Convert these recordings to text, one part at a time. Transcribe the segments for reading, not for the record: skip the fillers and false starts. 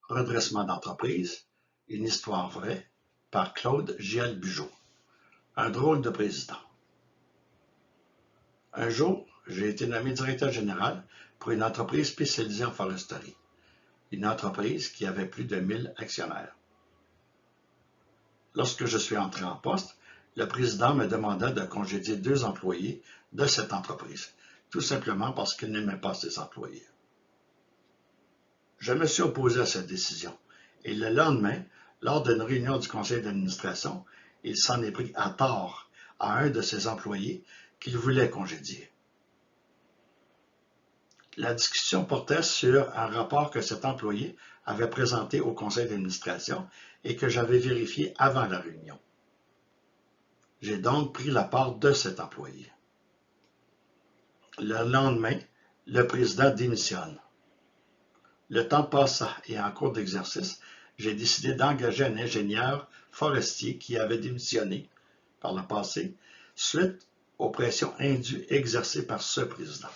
Redressement d'entreprise, une histoire vraie, par Claude Giel Bugeaud. Un drôle de président. Un jour, j'ai été nommé directeur général pour une entreprise spécialisée en foresterie. Une entreprise qui avait plus de 1000 actionnaires. Lorsque je suis entré en poste, le président me demanda de congédier 2 employés de cette entreprise, tout simplement parce qu'il n'aimait pas ses employés. Je me suis opposé à cette décision, et le lendemain, lors d'une réunion du conseil d'administration, il s'en est pris à tort à un de ses employés qu'il voulait congédier. La discussion portait sur un rapport que cet employé avait présenté au conseil d'administration et que j'avais vérifié avant la réunion. J'ai donc pris la part de cet employé. Le lendemain, le président démissionne. Le temps passa et en cours d'exercice, j'ai décidé d'engager un ingénieur forestier qui avait démissionné par le passé suite aux pressions indues exercées par ce président.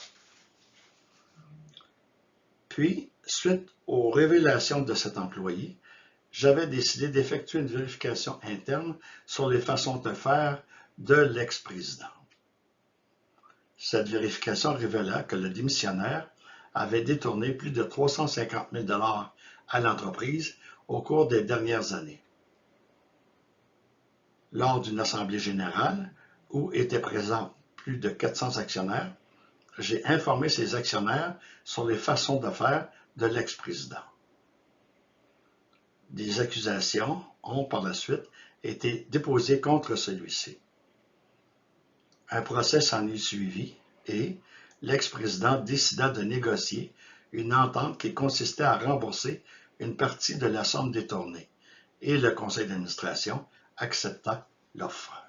Puis, suite aux révélations de cet employé, j'avais décidé d'effectuer une vérification interne sur les façons de faire de l'ex-président. Cette vérification révéla que le démissionnaire avait détourné plus de 350 000 $ à l'entreprise au cours des dernières années. Lors d'une assemblée générale, où étaient présents plus de 400 actionnaires, j'ai informé ces actionnaires sur les façons de faire de l'ex-président. Des accusations ont par la suite été déposées contre celui-ci. Un procès s'en est suivi et l'ex-président décida de négocier une entente qui consistait à rembourser une partie de la somme détournée et le conseil d'administration accepta l'offre.